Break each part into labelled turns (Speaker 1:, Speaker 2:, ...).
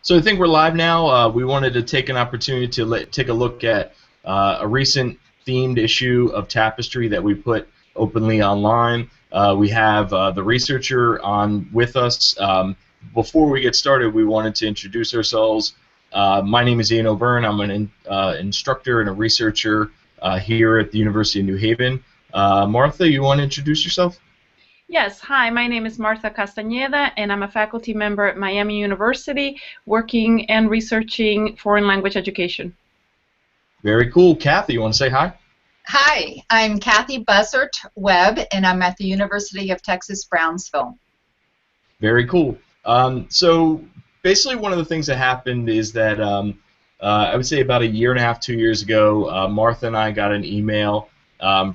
Speaker 1: So I think we're live now. We wanted to take an opportunity to take a look at a recent themed issue of Tapestry that we put openly online. We have the researcher on with us. Before we get started, we wanted to introduce ourselves. My name is Ian O'Byrne. I'm an instructor and a researcher here at the University of New Haven. Martha, you want to introduce yourself?
Speaker 2: Yes, hi, my name is Martha Castañeda, and I'm a faculty member at Miami University working and researching foreign language education.
Speaker 1: Very cool. Kathy, you want to say hi?
Speaker 3: Hi, I'm Kathy Bussert-Webb, and I'm at the University of Texas, Brownsville.
Speaker 1: Very cool. So basically one of the things that happened is that I would say about a year and a half, 2 years ago, Martha and I got an email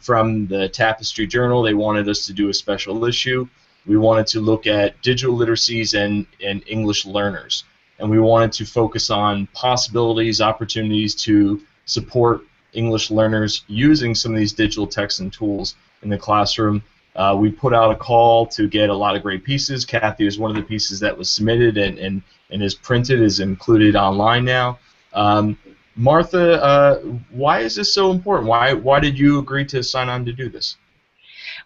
Speaker 1: from the Tapestry Journal. They wanted us to do a special issue. We wanted to look at digital literacies and English learners. And we wanted to focus on possibilities, opportunities to support English learners using some of these digital texts and tools in the classroom. We put out a call to get a lot of great pieces. Kathy is one of the pieces that was submitted and is printed, is included online now. Martha, why is this so important? Why did you agree to sign on to do this?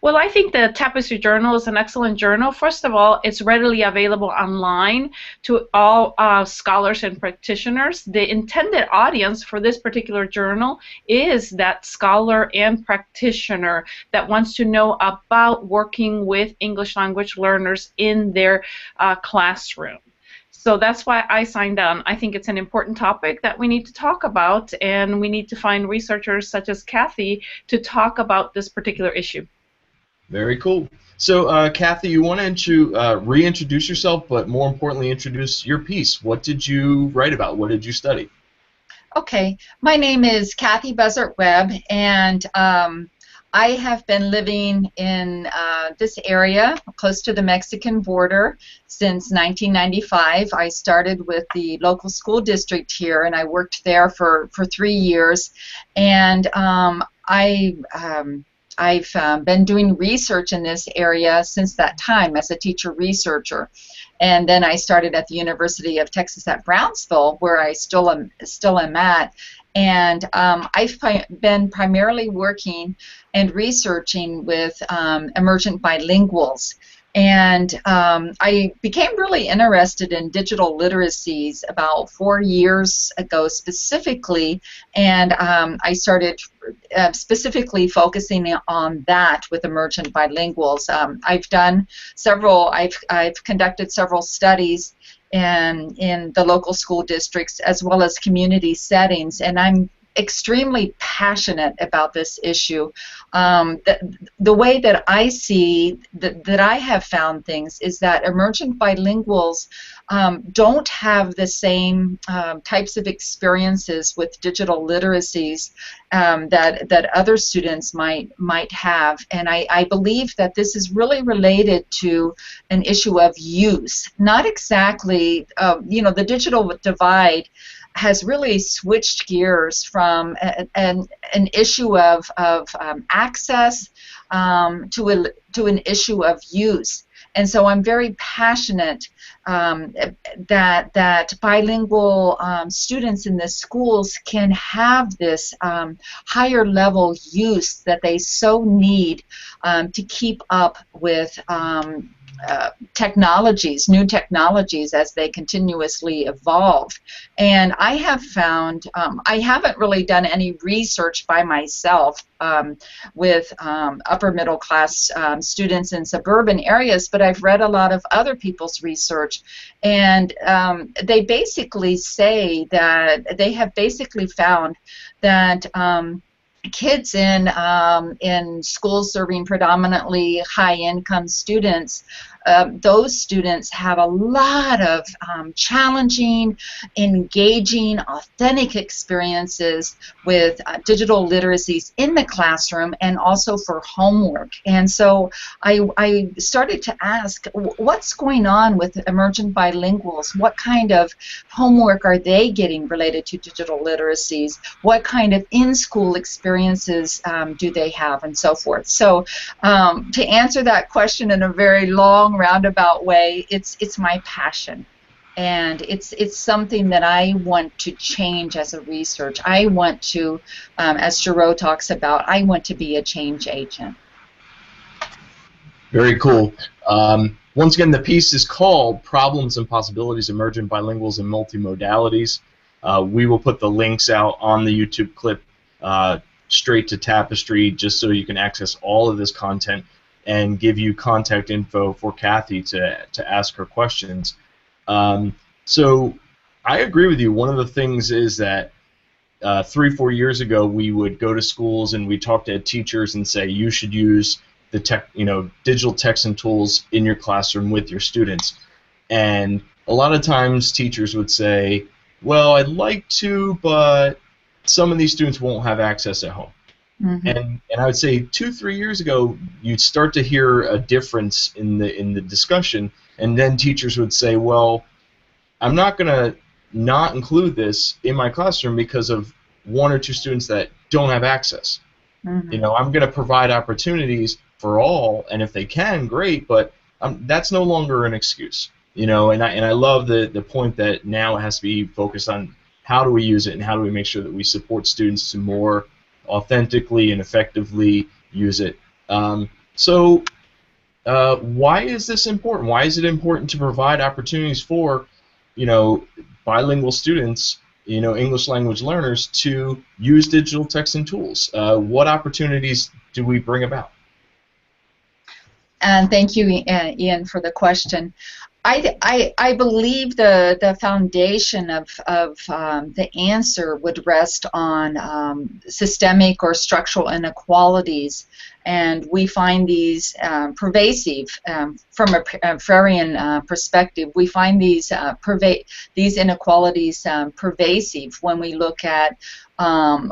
Speaker 2: Well, I think the Tapestry Journal is an excellent journal. First of all, it's readily available online to all scholars and practitioners. The intended audience for this particular journal is that scholar and practitioner that wants to know about working with English language learners in their classroom. So that's why I signed on. I think it's an important topic that we need to talk about, and we need to find researchers such as Kathy to talk about this particular issue.
Speaker 1: Very cool. So, Kathy, you wanted to reintroduce yourself, but more importantly, introduce your piece. What did you write about? What did you study?
Speaker 3: Okay, my name is Kathy Bussert-Webb, and I have been living in this area close to the Mexican border since 1995. I started with the local school district here, and I worked there for 3 years. And I've been doing research in this area since that time as a teacher researcher. And then I started at the University of Texas at Brownsville, where I still am at. And I've been primarily working and researching with emergent bilinguals. And I became really interested in digital literacies about 4 years ago specifically, and I started specifically focusing on that with emergent bilinguals. I've conducted several studies in the local school districts as well as community settings, and I'm extremely passionate about this issue. The way that I see that I have found things is that emergent bilinguals don't have the same types of experiences with digital literacies that other students might have, and I believe that this is really related to an issue of use, not exactly the digital divide has really switched gears from an issue of access to an issue of use. And so I'm very passionate that bilingual students in the schools can have this higher level use that they so need to keep up with new technologies as they continuously evolve. And I have found, I haven't really done any research by myself with upper middle class students in suburban areas, but I've read a lot of other people's research, and they basically say that they have basically found that kids in schools serving predominantly high-income students, those students have a lot of challenging, engaging, authentic experiences with digital literacies in the classroom and also for homework. And so I started to ask, what's going on with emergent bilinguals? What kind of homework are they getting related to digital literacies? What kind of in-school experiences do they have, and so forth? So to answer that question in a very long, roundabout way, it's my passion. And it's something that I want to change as a research. I want to, as Giroux talks about, I want to be a change agent.
Speaker 1: Very cool. Once again, the piece is called Problems and Possibilities, Emergent Bilinguals and Multimodalities. We will put the links out on the YouTube clip straight to Tapestry, just so you can access all of this content and give you contact info for Kathy to ask her questions. So I agree with you. One of the things is that 3-4 years ago, we would go to schools and we talk to teachers and say, you should use the digital text and tools in your classroom with your students. And a lot of times teachers would say, well, I'd like to, but some of these students won't have access at home. Mm-hmm. And I would say 2-3 years ago, you'd start to hear a difference in the discussion, and then teachers would say, well, I'm not going to not include this in my classroom because of 1 or 2 students that don't have access. Mm-hmm. I'm going to provide opportunities for all, and if they can, great, but that's no longer an excuse. And I love the point that now it has to be focused on how do we use it and how do we make sure that we support students to more authentically and effectively use it. So why is this important? Why is it important to provide opportunities for bilingual students, English language learners, to use digital text and tools? What opportunities do we bring about?
Speaker 3: And thank you, Ian, for the question. I believe the foundation of the answer would rest on systemic or structural inequalities, and we find these pervasive from a Freirean perspective. We find these inequalities pervasive when we look at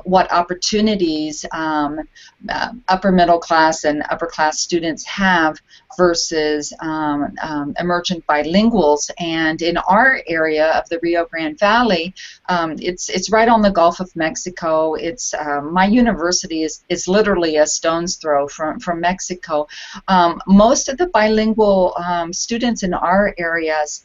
Speaker 3: what opportunities upper middle class and upper class students have versus emergent bilinguals. And in our area of the Rio Grande Valley, it's right on the Gulf of Mexico. It's my university is literally a stone's throw from Mexico. Most of the bilingual students in our areas,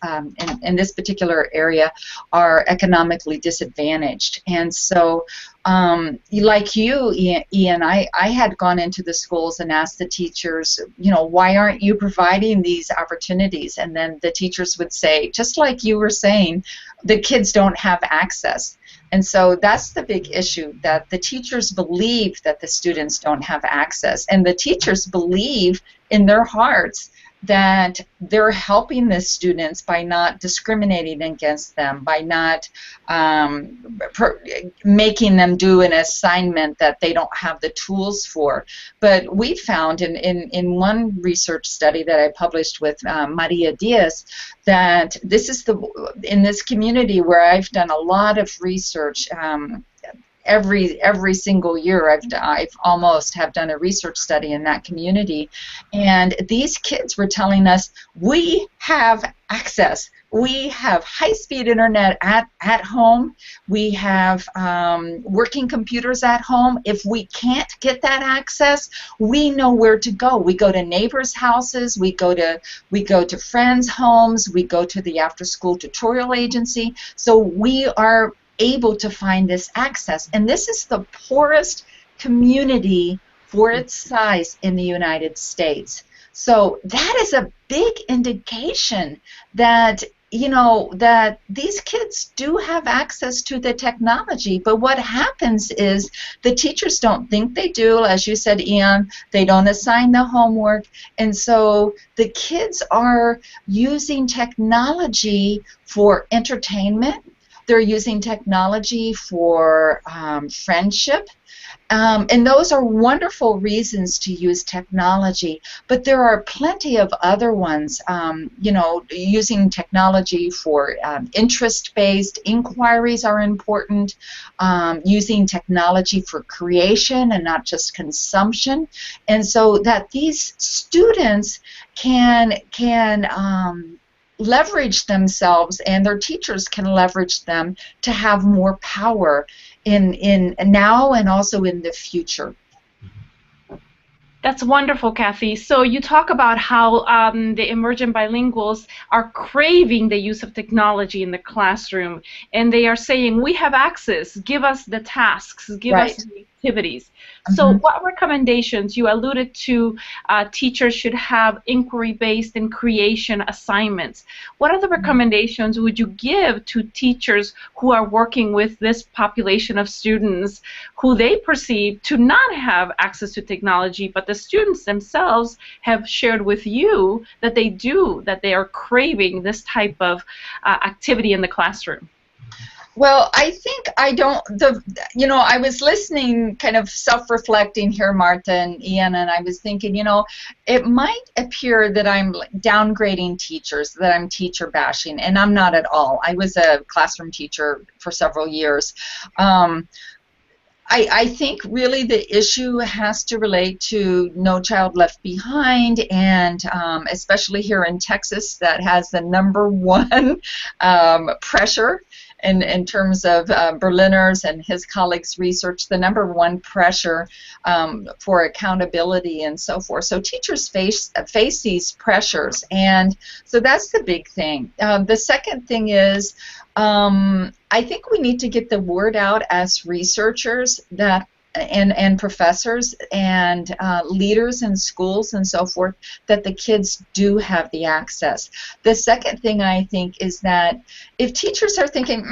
Speaker 3: in this particular area, are economically disadvantaged. And so like you, Ian, I had gone into the schools and asked the teachers, why aren't you providing these opportunities? And then the teachers would say, just like you were saying, the kids don't have access. And so that's the big issue, that the teachers believe that the students don't have access. And the teachers believe in their hearts that they're helping the students by not discriminating against them, by not making them do an assignment that they don't have the tools for. But we found in one research study that I published with Maria Diaz that this is in this community where I've done a lot of research. Every single year I've almost have done a research study in that community, and these kids were telling us, we have access. We have high-speed internet at home. We have working computers at home. If we can't get that access, we know where to go. We go to neighbors' houses. We go to friends' homes. We go to the after-school tutorial agency. So we are able to find this access. And this is the poorest community for its size in the United States. So that is a big indication that that these kids do have access to the technology, but what happens is the teachers don't think they do. As you said, Ian, they don't assign the homework, and so the kids are using technology for entertainment. They're using technology for friendship, and those are wonderful reasons to use technology. But there are plenty of other ones. Using technology for interest-based inquiries are important. Using technology for creation and not just consumption, and so that these students can leverage themselves, and their teachers can leverage them to have more power in now and also in the future.
Speaker 2: That's wonderful, Kathy. So you talk about how the emergent bilinguals are craving the use of technology in the classroom, and they are saying, we have access, give us the tasks, give us
Speaker 3: Right.
Speaker 2: the activities. So
Speaker 3: Mhm.
Speaker 2: what recommendations, you alluded to teachers should have inquiry-based and creation assignments. What other recommendations would you give to teachers who are working with this population of students who they perceive to not have access to technology, but the students themselves have shared with you that they do, that they are craving this type of activity in the classroom?
Speaker 3: Well, I think I was listening, kind of self-reflecting here, Martha and Ian, and I was thinking, it might appear that I'm downgrading teachers, that I'm teacher bashing, and I'm not at all. I was a classroom teacher for several years. I think really the issue has to relate to No Child Left Behind, and especially here in Texas, that has the #1 pressure in terms of Berliner's and his colleagues' research, the #1 pressure for accountability and so forth. So teachers face these pressures, and so that's the big thing. The second thing is, I think we need to get the word out as researchers that and professors and leaders in schools and so forth, that the kids do have the access. The second thing I think is that if teachers are thinking,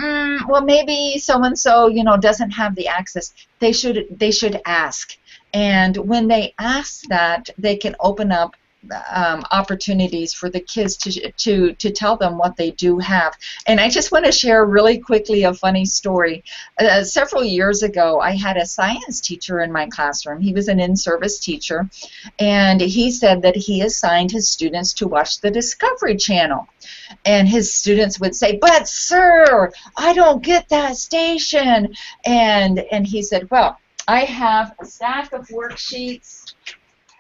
Speaker 3: well, maybe so-and-so, doesn't have the access, they should ask. And when they ask that, they can open up opportunities for the kids to tell them what they do have. And I just want to share really quickly a funny story. Several years ago, I had a science teacher in my classroom. He was an in-service teacher, and he said that he assigned his students to watch the Discovery Channel. And his students would say, "But sir, I don't get that station." And he said, "Well, I have a stack of worksheets.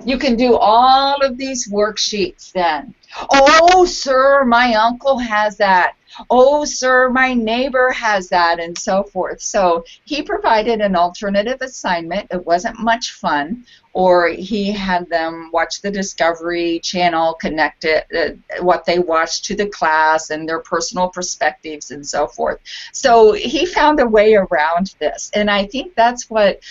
Speaker 3: You can do all of these worksheets then." "Oh, sir, my uncle has that." "Oh, sir, my neighbor has that," and so forth. So he provided an alternative assignment. It wasn't much fun. Or he had them watch the Discovery Channel, connect it, what they watched to the class and their personal perspectives and so forth. So he found a way around this. And I think that's what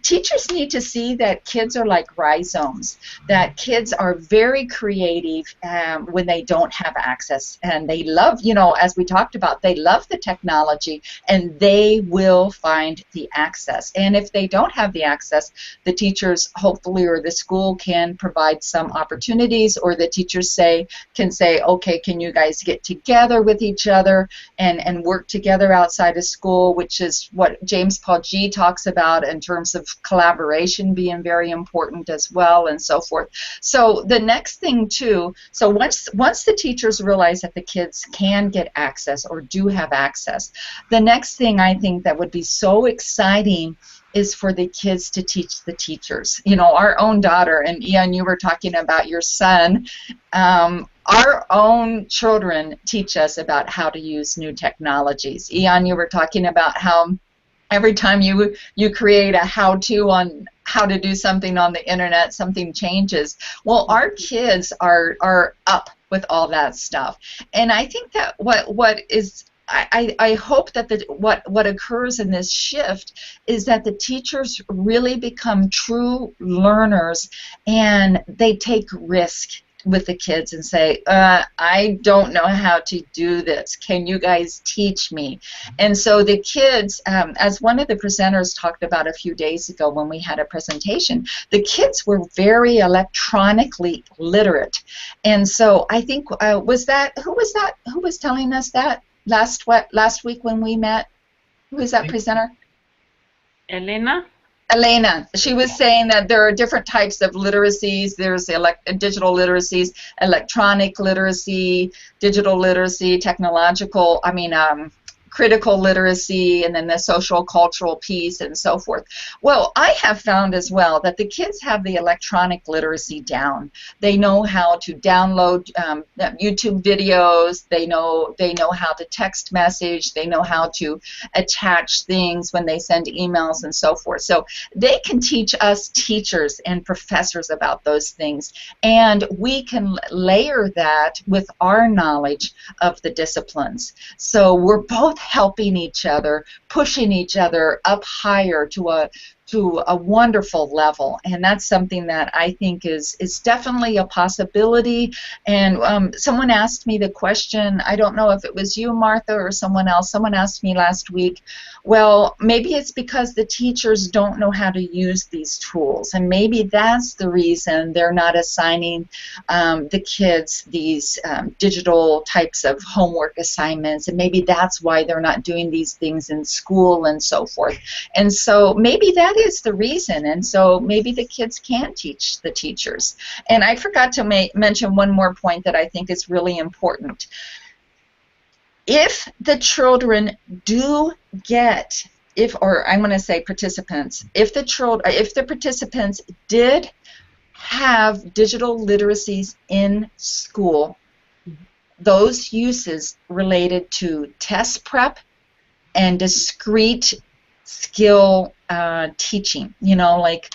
Speaker 3: teachers need to see, that kids are like rhizomes, that kids are very creative when they don't have access. And they love, as we talked about, they love the technology, and they will find the access. And if they don't have the access, the teachers hopefully, or the school, can provide some opportunities, or the teachers can say, okay, can you guys get together with each other and work together outside of school, which is what James Paul G talks about in terms of collaboration being very important as well, and so forth. So the next thing too, so once the teachers realize that the kids can get access or do have access, the next thing I think that would be so exciting is for the kids to teach the teachers. Our own daughter, and Ian, you were talking about your son, our own children teach us about how to use new technologies. Ian, you were talking about how every time you create a how-to on how to do something on the internet, something changes. Well, our kids are up with all that stuff. And I think that what is I hope that what occurs in this shift is that the teachers really become true learners, and they take risk with the kids and say, I don't know how to do this. Can you guys teach me? And so the kids, as one of the presenters talked about a few days ago when we had a presentation, the kids were very electronically literate. And so I think, who was telling us that last week when we met? Who was that presenter? Elena. She was saying that there are different types of literacies. There's digital literacies, electronic literacy, digital literacy, technological, critical literacy, and then the social cultural piece and so forth. Well, I have found as well that the kids have the electronic literacy down. They know how to download YouTube videos. They know how to text message. They know how to attach things when they send emails and so forth. So they can teach us teachers and professors about those things, and we can layer that with our knowledge of the disciplines. So we're both helping each other, pushing each other up higher to a wonderful level, and that's something that I think is definitely a possibility. And someone asked me the question, I don't know if it was you, Martha, or someone else. Someone asked me last week, well, maybe it's because the teachers don't know how to use these tools, and maybe that's the reason they're not assigning the kids these digital types of homework assignments, and maybe that's why they're not doing these things in school and so forth. And so maybe that is the reason, and so maybe the kids can teach the teachers. And I forgot to mention one more point that I think is really important. If the children do get, or I'm going to say participants, if the participants did have digital literacies in school, those uses related to test prep and discrete skill teaching, like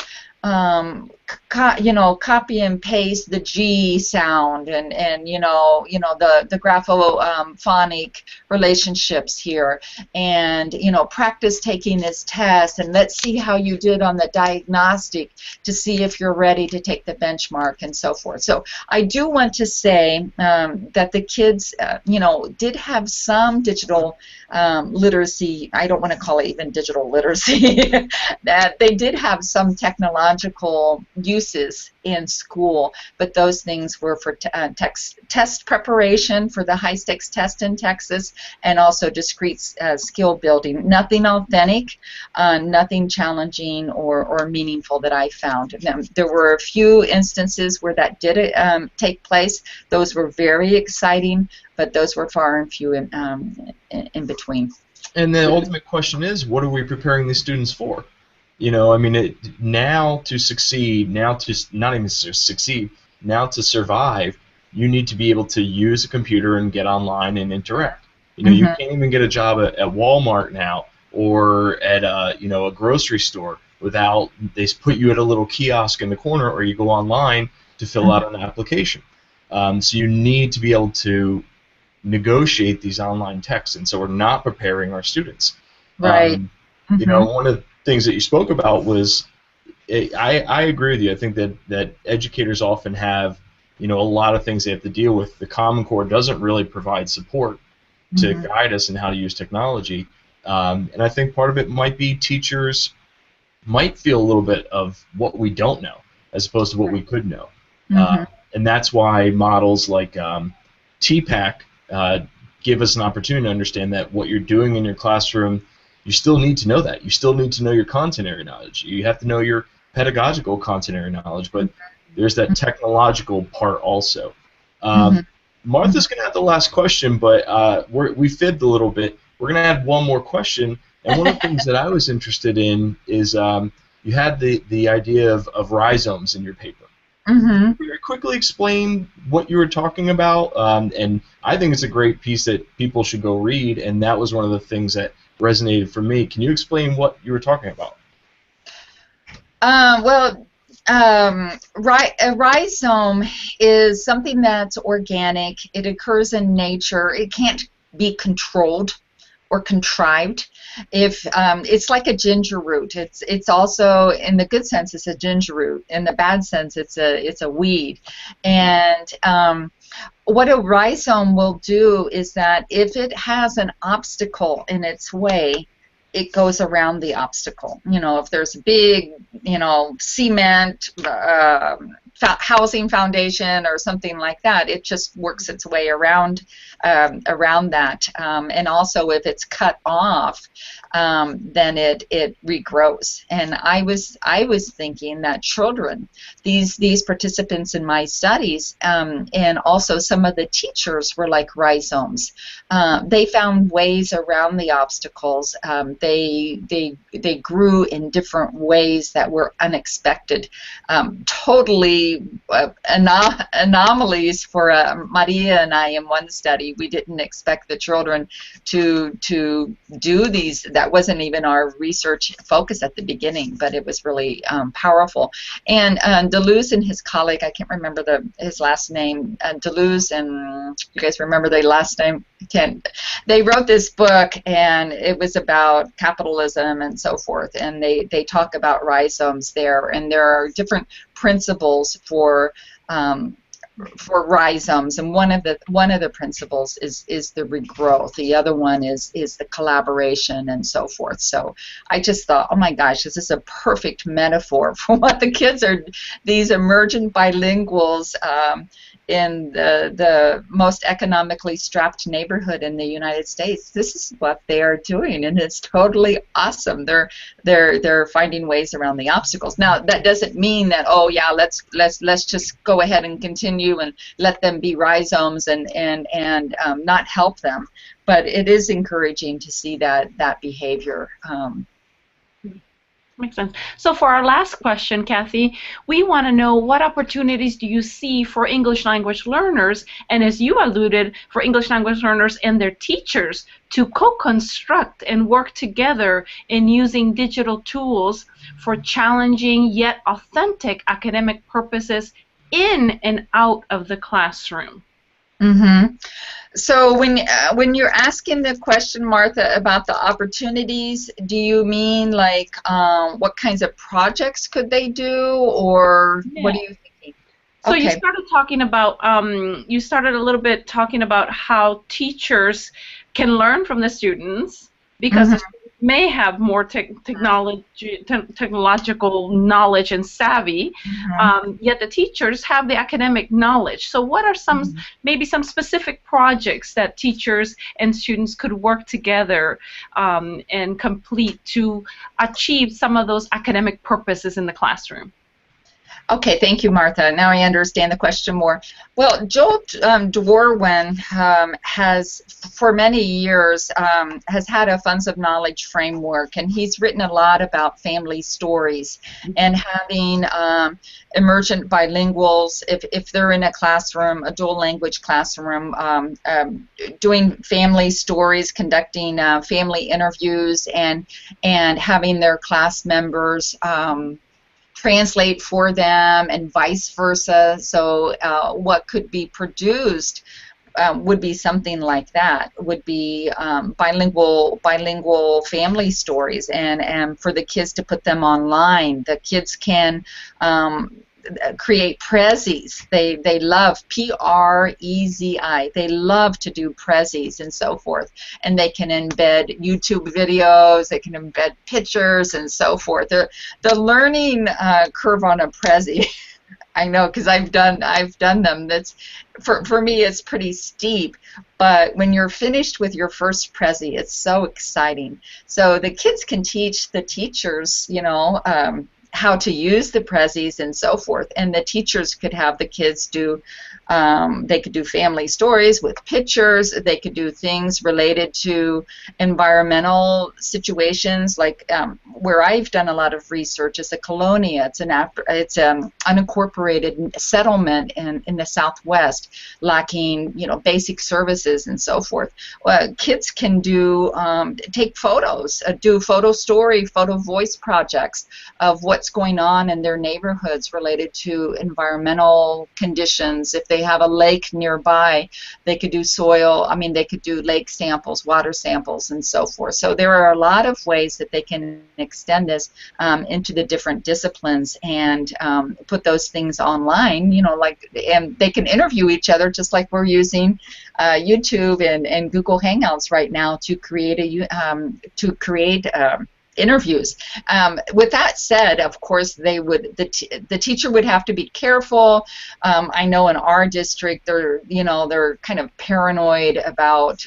Speaker 3: copy and paste the G sound, and the graphophonic relationships here, and practice taking this test, and let's see how you did on the diagnostic to see if you're ready to take the benchmark and so forth. So I do want to say that the kids did have some digital literacy. I don't want to call it even digital literacy. That they did have some technological uses in school, but those things were for test preparation for the high-stakes test in Texas, and also discrete skill building. Nothing authentic, nothing challenging or meaningful that I found. There were a few instances where that did take place. Those were very exciting, but those were far and few in between.
Speaker 1: And the ultimate question is, what are we preparing the students for? Now to succeed, now to not even succeed, now to survive, you need to be able to use a computer and get online and interact. You can't even get a job at Walmart now, or at a grocery store, without they put you at a little kiosk in the corner, or you go online to fill out an application. So you need to be able to negotiate these online texts, and so we're not preparing our students.
Speaker 3: Right.
Speaker 1: One of the things that you spoke about was, I agree with you. I think that educators often have, a lot of things they have to deal with. The Common Core doesn't really provide support to guide us in how to use technology, and I think part of it might be teachers might feel a little bit of what we don't know as opposed to what we could know, and that's why models like TPAC give us an opportunity to understand that what you're doing in your classroom, you still need to know that. You still need to know your content area knowledge. You have to know your pedagogical content area knowledge, but there's that technological part also. Martha's going to have the last question, but we fibbed a little bit. We're going to add one more question, and one of the things that I was interested in is you had the idea of rhizomes in your paper. Very quickly explain what you were talking about, and I think it's a great piece that people should go read, and that was one of the things that resonated for me. Can you explain what you were talking about?
Speaker 3: A rhizome is something that's organic. It occurs in nature. It can't be controlled or contrived. If it's like a ginger root, it's also, in the good sense, it's a ginger root. In the bad sense, it's a weed. And what a rhizome will do is that if it has an obstacle in its way, it goes around the obstacle. If there's a big, cement housing foundation or something like that, it just works its way around that. And also, if it's cut off, then it regrows. And I was thinking that children, these participants in my studies, and also some of the teachers were like rhizomes. They found ways around the obstacles. They grew in different ways that were unexpected. Totally anomalies for Maria and I in one study. We didn't expect the children to do these. That wasn't even our research focus at the beginning, but it was really powerful. And Deleuze and his colleague, I can't remember his last name, Deleuze, and you guys remember the last name? They wrote this book, and it was about capitalism and so forth, and they talk about rhizomes there, and there are different principles for rhizomes, and one of the principles is the regrowth. The other one is the collaboration and so forth. So I just thought, oh my gosh, this is a perfect metaphor for what the kids are, these emergent bilinguals in the most economically strapped neighborhood in the United States. This is what they are doing, and it's totally awesome. They're finding ways around the obstacles. Now that doesn't mean that, oh yeah, let's just go ahead and continue and let them be rhizomes and not help them. But it is encouraging to see that behavior.
Speaker 2: Makes sense. So for our last question, Kathy, we want to know, what opportunities do you see for English language learners, and as you alluded, for English language learners and their teachers to co-construct and work together in using digital tools for challenging yet authentic academic purposes in and out of the classroom?
Speaker 3: Mm-hmm. So when you're asking the question, Martha, about the opportunities, do you mean like what kinds of projects could they do, or what are you thinking?
Speaker 2: So
Speaker 3: okay.
Speaker 2: You started talking about you started a little bit talking about how teachers can learn from the students because the students may have more technological knowledge and savvy, yet the teachers have the academic knowledge. So what are some maybe some specific projects that teachers and students could work together and complete to achieve some of those academic purposes in the classroom?
Speaker 3: Okay, thank you, Martha. Now I understand the question more. Well, Joel Dworkin has, for many years, has had a Funds of Knowledge framework, and he's written a lot about family stories and having emergent bilinguals, if they're in a classroom, a dual language classroom, doing family stories, conducting family interviews, and having their class members translate for them, and vice versa. So what could be produced would be something like that. Would be bilingual family stories, and for the kids to put them online. The kids can create prezis. They love P-R-E-Z-I. They love to do prezis and so forth, and they can embed YouTube videos. They can embed pictures and so forth. The learning curve on a prezi, I know because I've done them. That's for me, it's pretty steep. But when you're finished with your first prezi, it's so exciting. So the kids can teach the teachers, how to use the prezis and so forth, and the teachers could have the kids do, they could do family stories with pictures. They could do things related to environmental situations, like where I've done a lot of research is a colonia. It's an unincorporated settlement in the Southwest, lacking basic services and so forth. Kids can do take photos, do photo story, photo voice projects of what's going on in their neighborhoods related to environmental conditions. If they have a lake nearby, they could do they could do lake samples, water samples, and so forth. So there are a lot of ways that they can extend this into the different disciplines and put those things online, and they can interview each other just like we're using YouTube and Google Hangouts right now to create interviews. With that said, of course, the teacher would have to be careful. I know in our district, they're kind of paranoid about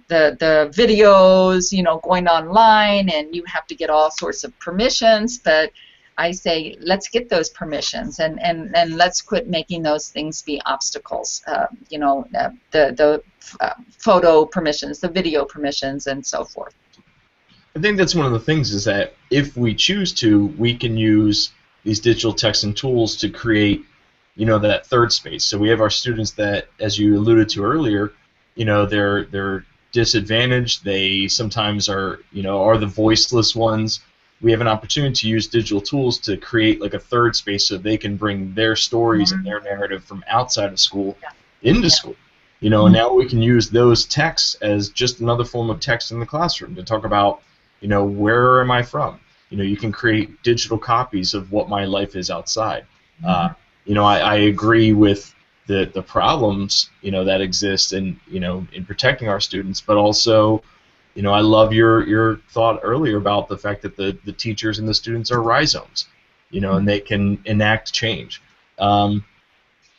Speaker 3: the videos, going online, and you have to get all sorts of permissions. But I say, let's get those permissions, and let's quit making those things be obstacles. The photo permissions, the video permissions, and so forth.
Speaker 1: I think that's one of the things is that if we choose to, we can use these digital text and tools to create, that third space. So we have our students that, as you alluded to earlier, they're disadvantaged. They sometimes are the voiceless ones. We have an opportunity to use digital tools to create like a third space so they can bring their stories and their narrative from outside of school into school. And now we can use those texts as just another form of text in the classroom to talk about, where am I from? You can create digital copies of what my life is outside. I agree with the problems, that exist in protecting our students, but also, I love your thought earlier about the fact that the teachers and the students are rhizomes, and they can enact change.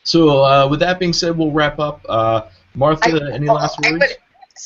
Speaker 1: So with that being said, we'll wrap up. Martha, any last words?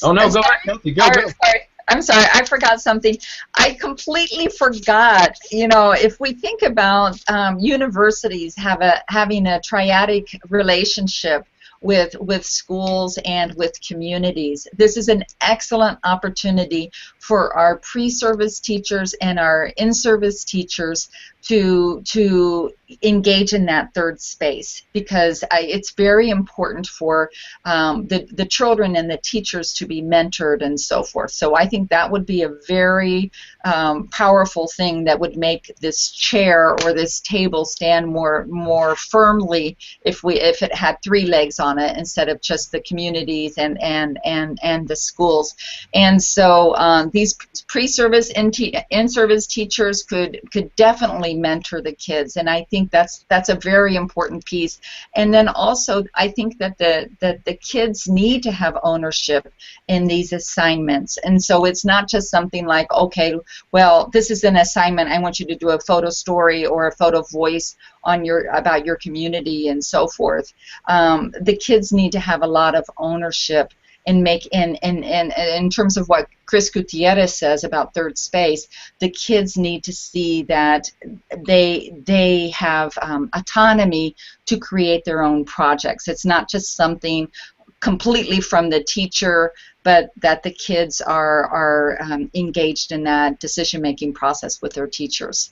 Speaker 1: Oh no, go ahead, Kathy. Go.
Speaker 3: Sorry. I'm sorry, I forgot something. I completely forgot. If we think about universities having a triadic relationship with schools and with communities, this is an excellent opportunity for our pre-service teachers and our in-service teachers to engage in that third space, because it's very important for the children and the teachers to be mentored and so forth. So I think that would be a very powerful thing that would make this chair or this table stand more firmly if it had three legs on it instead of just the communities and the schools. And so these pre-service and in-service teachers could definitely mentor the kids, and I think that's a very important piece. And then also I think that the kids need to have ownership in these assignments, and so it's not just something like, okay, well, this is an assignment, I want you to do a photo story or a photo voice about your community and so forth. The kids need to have a lot of ownership in terms of what Chris Gutierrez says about third space. The kids need to see that they have autonomy to create their own projects. It's not just something completely from the teacher, but that the kids are engaged in that decision-making process with their teachers.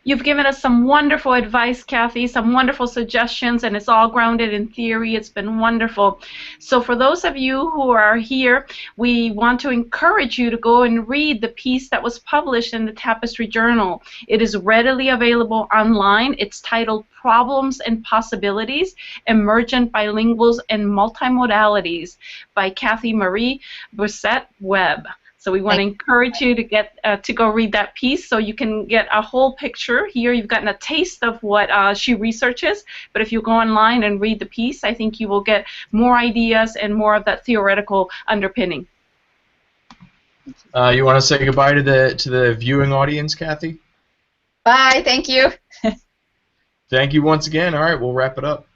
Speaker 2: You've given us some wonderful advice, Kathy, some wonderful suggestions, and it's all grounded in theory. It's been wonderful. So for those of you who are here, we want to encourage you to go and read the piece that was published in the Tapestry Journal. It is readily available online. It's titled Problems and Possibilities, Emergent Bilinguals and Multimodalities by Kathy Marie Bussert-Webb. So we want to encourage you to get to go read that piece so you can get a whole picture. Here you've gotten a taste of what she researches, but if you go online and read the piece, I think you will get more ideas and more of that theoretical underpinning.
Speaker 1: You want to say goodbye to the viewing audience, Kathy?
Speaker 3: Bye, thank you.
Speaker 1: Thank you once again. All right, we'll wrap it up.